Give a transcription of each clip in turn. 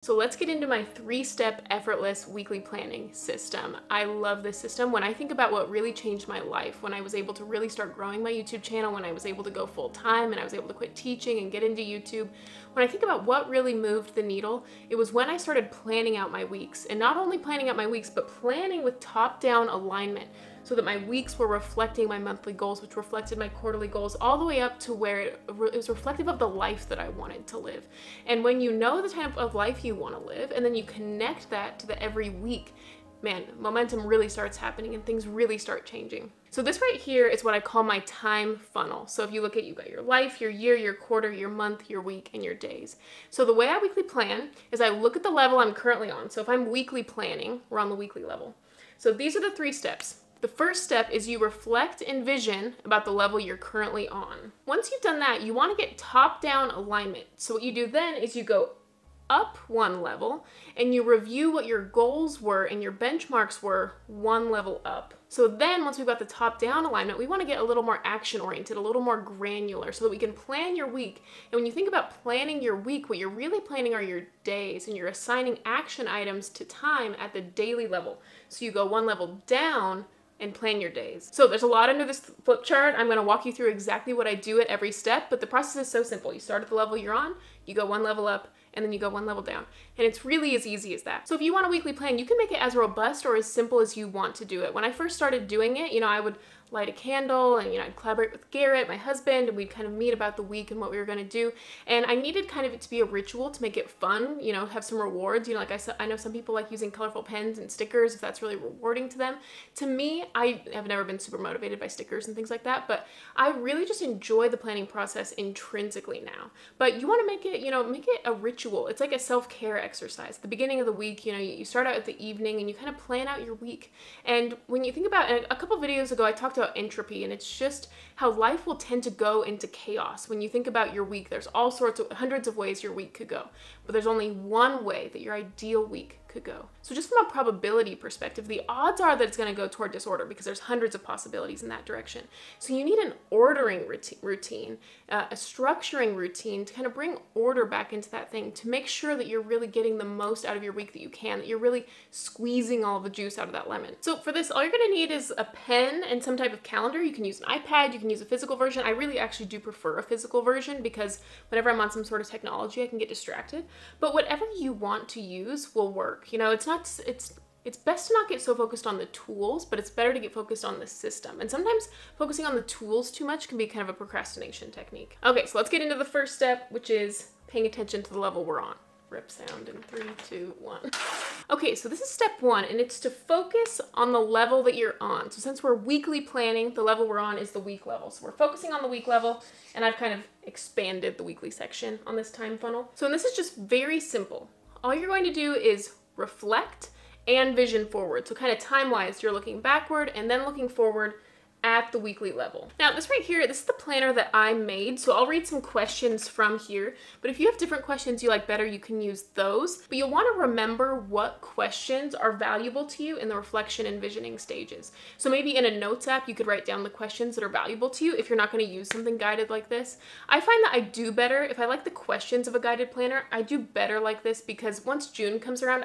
So let's get into my 3-step effortless weekly planning system. I love this system. When I think about what really changed my life, when I was able to really start growing my YouTube channel, when I was able to go full time and I was able to quit teaching and get into YouTube, when I think about what really moved the needle, it was when I started planning out my weeks. And not only planning out my weeks, but planning with top-down alignment, so that my weeks were reflecting my monthly goals, which reflected my quarterly goals, all the way up to where it was reflective of the life that I wanted to live. And when you know the type of life you want to live, and then you connect that to the every week, man, momentum really starts happening and things really start changing. So this right here is what I call my time funnel. So if you look at, you've got your life, your year, your quarter, your month, your week, and your days. So the way I weekly plan is I look at the level I'm currently on. So if I'm weekly planning, we're on the weekly level. So these are the 3 steps. The first step is you reflect and vision about the level you're currently on. Once you've done that, you want to get top-down alignment. So what you do then is you go up 1 level and you review what your goals were and your benchmarks were 1 level up. So then once we've got the top-down alignment, we want to get a little more action-oriented, a little more granular so that we can plan your week. And when you think about planning your week, what you're really planning are your days, and you're assigning action items to time at the daily level. So you go 1 level down and plan your days. So there's a lot under this flip chart. I'm gonna walk you through exactly what I do at every step, but the process is so simple. You start at the level you're on, you go 1 level up, and then you go 1 level down. And it's really as easy as that. So if you want a weekly plan, you can make it as robust or as simple as you want to do it. When I first started doing it, I would light a candle and, I'd collaborate with Garrett, my husband, and we'd kind of meet about the week and what we were gonna do. And I needed kind of it to be a ritual to make it fun, have some rewards. Like I said, I know some people like using colorful pens and stickers if that's really rewarding to them. To me, I have never been super motivated by stickers and things like that, but I really just enjoy the planning process intrinsically now. But you wanna make it, make it a ritual. It's like a self-care exercise. At the beginning of the week, you start out at the evening and you kind of plan out your week. And when you think about, a couple videos ago, I talked about entropy, and it's just how life will tend to go into chaos. When you think about your week, there's all sorts of hundreds of ways your week could go, but there's only one way that your ideal week could go. So just from a probability perspective, the odds are that it's going to go toward disorder because there's hundreds of possibilities in that direction. So you need an ordering routine, a structuring routine to kind of bring order back into that thing, to make sure that you're really getting the most out of your week that you can, that you're really squeezing all of the juice out of that lemon. So for this, all you're going to need is a pen and some type of calendar. You can use an iPad, you can use a physical version. I really actually do prefer a physical version because whenever I'm on some sort of technology, I can get distracted. But whatever you want to use will work. It's best to not get so focused on the tools, but it's better to get focused on the system. And sometimes focusing on the tools too much can be kind of a procrastination technique. Okay, so let's get into the first step, which is paying attention to the level we're on. Rip sound in 3, 2, 1. Okay, so this is step 1, and it's to focus on the level that you're on. So since we're weekly planning, the level we're on is the week level. So we're focusing on the week level, and I've kind of expanded the weekly section on this time funnel. So this is just very simple. All you're going to do is reflect and vision forward. So kind of time-wise, you're looking backward and then looking forward at the weekly level. Now this right here, this is the planner that I made, so I'll read some questions from here, but if you have different questions you like better, you can use those. But you'll want to remember what questions are valuable to you in the reflection and visioning stages. So maybe in a notes app, you could write down the questions that are valuable to you if you're not going to use something guided like this. I find that I do better, if I like the questions of a guided planner, I do better like this because once June comes around,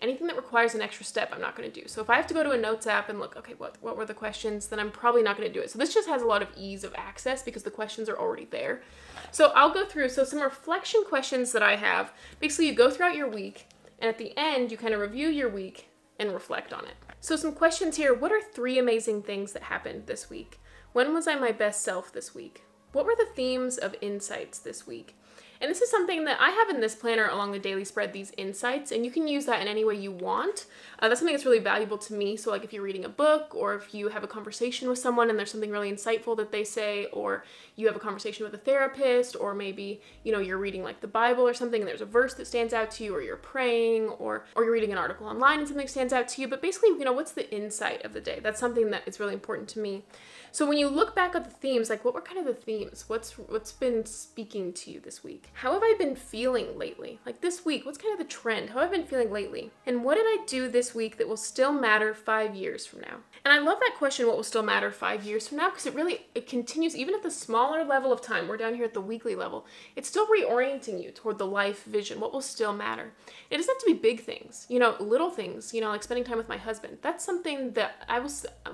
anything that requires an extra step, I'm not going to do. So if I have to go to a notes app and look, okay, what were the questions, then I'm probably not going to do it. So this just has a lot of ease of access because the questions are already there. So I'll go through, some reflection questions that I have. Basically, you go throughout your week, and at the end, you kind of review your week and reflect on it. So some questions here. What are 3 amazing things that happened this week? When was I my best self this week? What were the themes of insights this week? And this is something that I have in this planner along the daily spread, these insights, and you can use that in any way you want. That's something that's really valuable to me. So like if you're reading a book, or if you have a conversation with someone and there's something really insightful that they say, or you have a conversation with a therapist, or maybe, you're reading like the Bible or something and there's a verse that stands out to you, or you're praying, or you're reading an article online and something stands out to you. But basically, what's the insight of the day? That's something that is really important to me. So when you look back at the themes, like what were kind of the themes? What's been speaking to you this week? How have I been feeling lately? Like this week, what's kind of the trend? How have I been feeling lately? And what did I do this week that will still matter 5 years from now? And I love that question, what will still matter 5 years from now? Because it continues, even at the smaller level of time, we're down here at the weekly level, it's still reorienting you toward the life vision, what will still matter. It doesn't have to be big things, little things, like spending time with my husband. That's something that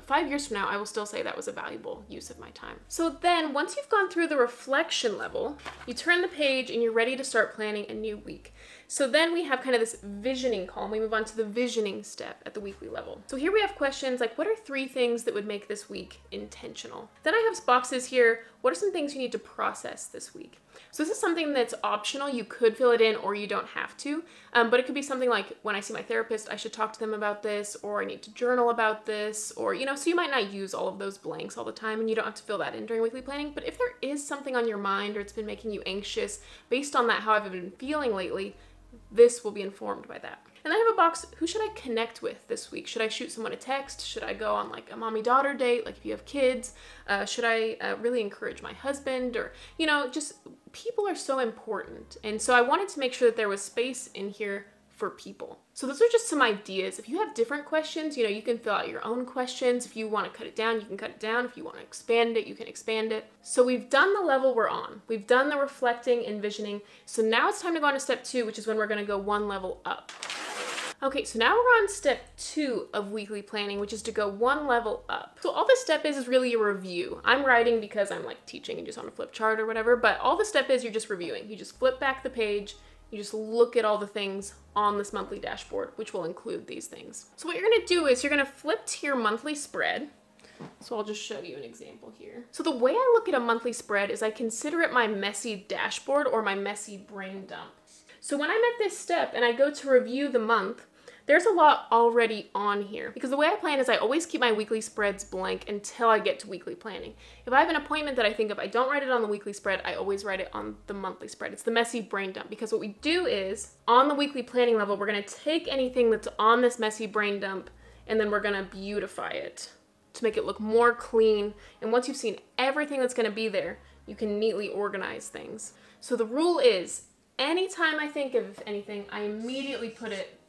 5 years from now, I will still say that was a valuable use of my time. So then once you've gone through the reflection level, you turn the page and you're ready to start planning a new week. So then we have kind of this visioning column. We move on to the visioning step at the weekly level. So here we have questions like, what are 3 things that would make this week intentional? Then I have boxes here. What are some things you need to process this week? So this is something that's optional. You could fill it in or you don't have to, but it could be something like, when I see my therapist, I should talk to them about this, or I need to journal about this, or, so you might not use all of those blanks all the time and you don't have to fill that in during weekly planning. But if there is something on your mind or it's been making you anxious based on that, how I've been feeling lately, this will be informed by that. And then I have a box, who should I connect with this week? Should I shoot someone a text? Should I go on like a mommy-daughter date, like if you have kids? Should I really encourage my husband? Or, just people are so important. And so I wanted to make sure that there was space in here for people. So those are just some ideas. If you have different questions, you can fill out your own questions. If you want to cut it down, you can cut it down. If you want to expand it, you can expand it. So we've done the level we're on. We've done the reflecting and visioning. So now it's time to go on to step 2, which is when we're going to go 1 level up. Okay, so now we're on step 2 of weekly planning, which is to go 1 level up. So all this step is really a review. I'm writing because I'm like teaching and just on a flip chart or whatever, but all the step is you're just reviewing. You just flip back the page, you just look at all the things on this monthly dashboard, which will include these things. So what you're gonna do is you're gonna flip to your monthly spread. So I'll just show you an example here. So the way I look at a monthly spread is I consider it my messy dashboard or my messy brain dump. So when I'm at this step and I go to review the month, there's a lot already on here, because the way I plan is I always keep my weekly spreads blank until I get to weekly planning. If I have an appointment that I think of, I don't write it on the weekly spread, I always write it on the monthly spread. It's the messy brain dump, because what we do is on the weekly planning level, we're going to take anything that's on this messy brain dump and then we're going to beautify it to make it look more clean. And once you've seen everything that's going to be there, you can neatly organize things. So the rule is anytime I think of anything, I immediately put it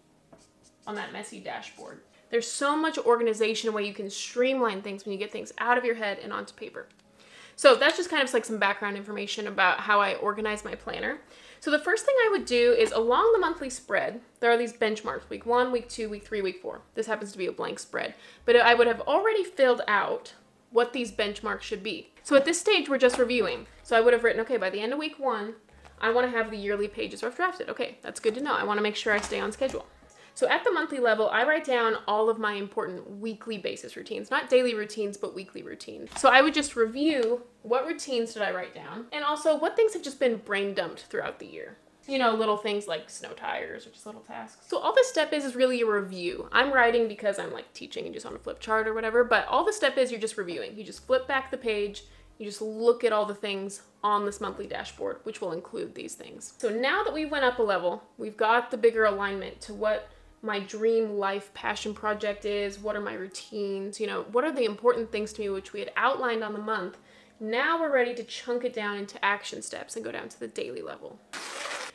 on that messy dashboard. There's so much organization, a way you can streamline things when you get things out of your head and onto paper. So that's just kind of like some background information about how I organize my planner. So the first thing I would do is along the monthly spread, there are these benchmarks, week 1, week 2, week 3, week 4. This happens to be a blank spread, but I would have already filled out what these benchmarks should be. So at this stage, we're just reviewing. So I would have written, okay, by the end of week 1, I want to have the yearly pages rough drafted. Okay, that's good to know. I want to make sure I stay on schedule. So at the monthly level, I write down all of my important weekly basis routines, not daily routines, but weekly routines. So I would just review what routines did I write down, and also what things have just been brain dumped throughout the year. Little things like snow tires or just little tasks. So all this step is really a review. I'm writing because I'm like teaching and just on a flip chart or whatever, but all the step is you're just reviewing. You just flip back the page, you just look at all the things on this monthly dashboard, which will include these things. So now that we went up a level, we've got the bigger alignment to what my dream life passion project is, what are my routines, what are the important things to me, which we had outlined on the month. Now we're ready to chunk it down into action steps and go down to the daily level.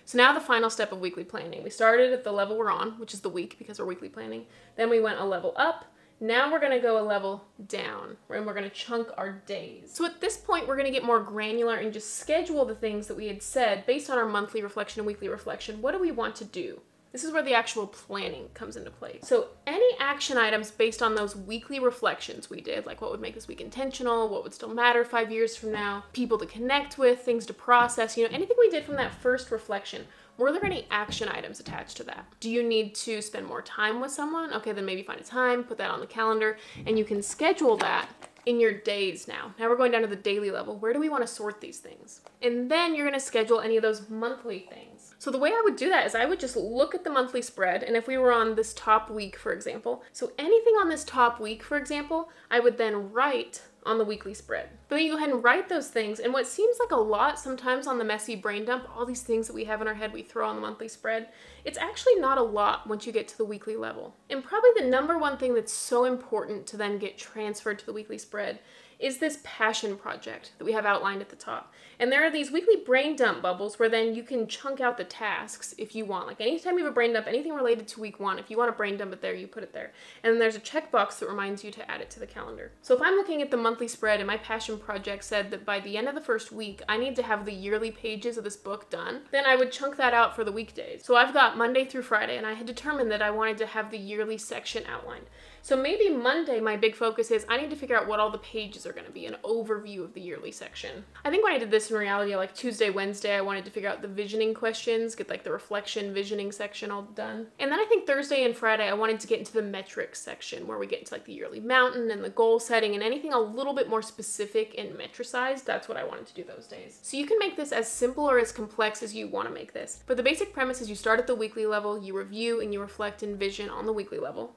So now the final step of weekly planning. We started at the level we're on, which is the week because we're weekly planning. Then we went a level up. Now we're gonna go a level down, and we're gonna chunk our days. So at this point, we're gonna get more granular and just schedule the things that we had said based on our monthly reflection and weekly reflection. What do we want to do? This is where the actual planning comes into play. So any action items based on those weekly reflections we did, like what would make this week intentional, what would still matter 5 years from now, people to connect with, things to process, anything we did from that first reflection, were there any action items attached to that? Do you need to spend more time with someone? Okay, then maybe find a time, put that on the calendar, and you can schedule that in your days now. Now we're going down to the daily level. Where do we want to sort these things? And then you're going to schedule any of those monthly things. So the way I would do that is I would just look at the monthly spread, and if we were on this top week, for example, so anything on this top week, for example, I would then write on the weekly spread. But then you go ahead and write those things, and what seems like a lot sometimes on the messy brain dump, all these things that we have in our head we throw on the monthly spread, it's actually not a lot once you get to the weekly level. And probably the number one thing that's so important to then get transferred to the weekly spread is this passion project that we have outlined at the top. And there are these weekly brain dump bubbles where then you can chunk out the tasks if you want. Like anytime you have a brain dump, anything related to week 1, if you want to brain dump it there, you put it there. And then there's a checkbox that reminds you to add it to the calendar. So if I'm looking at the monthly spread and my passion project said that by the end of the first week, I need to have the yearly pages of this book done, then I would chunk that out for the weekdays. So I've got Monday through Friday, and I had determined that I wanted to have the yearly section outlined. So maybe Monday, my big focus is I need to figure out what all the pages are going to be, an overview of the yearly section. I think when I did this in reality, like Tuesday, Wednesday, I wanted to figure out the visioning questions, get like the reflection visioning section all done. And then I think Thursday and Friday, I wanted to get into the metrics section where we get into like the yearly mountain and the goal setting and anything a little bit more specific and metricized. That's what I wanted to do those days. So you can make this as simple or as complex as you want to make this. But the basic premise is you start at the weekly level, you review and you reflect and vision on the weekly level.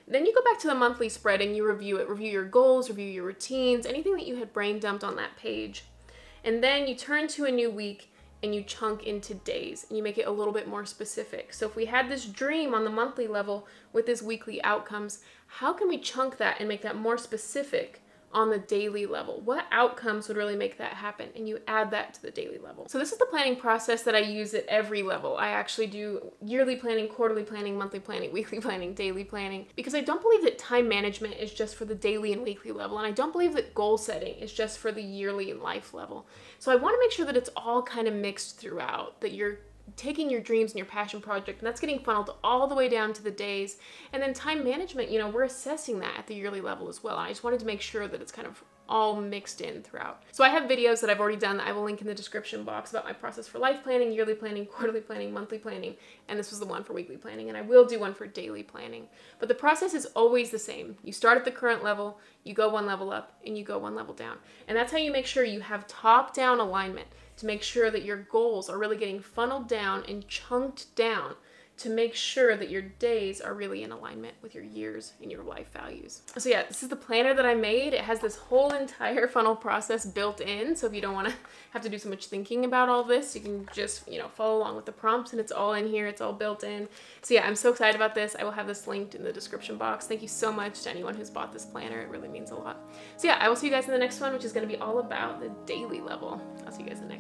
Then you go back to the monthly spread and you review it. Review your goals, review your routines, anything that you had brain dumped on that page. And then you turn to a new week and you chunk into days and you make it a little bit more specific. So if we had this dream on the monthly level with this weekly outcomes, how can we chunk that and make that more specific on the daily level? What outcomes would really make that happen? And you add that to the daily level. So this is the planning process that I use at every level. I actually do yearly planning, quarterly planning, monthly planning, weekly planning, daily planning, because I don't believe that time management is just for the daily and weekly level. And I don't believe that goal setting is just for the yearly and life level. So I want to make sure that it's all kind of mixed throughout, that you're taking your dreams and your passion project, and that's getting funneled all the way down to the days. And then time management, you know, we're assessing that at the yearly level as well. I just wanted to make sure that it's kind of all mixed in throughout. So I have videos that I've already done that I will link in the description box about my process for life planning, yearly planning, quarterly planning, monthly planning, and this was the one for weekly planning, and I will do one for daily planning. But the process is always the same. You start at the current level, you go one level up, and you go one level down. And that's how you make sure you have top-down alignment, to make sure that your goals are really getting funneled down and chunked down, to make sure that your days are really in alignment with your years and your life values. So yeah, this is the planner that I made. It has this whole entire funnel process built in. So if you don't want to have to do so much thinking about all this, you can just, you know, follow along with the prompts, and it's all in here. It's all built in. So yeah, I'm so excited about this. I will have this linked in the description box. Thank you so much to anyone who's bought this planner. It really means a lot. So yeah, I will see you guys in the next one, which is going to be all about the daily level. I'll see you guys in the next one.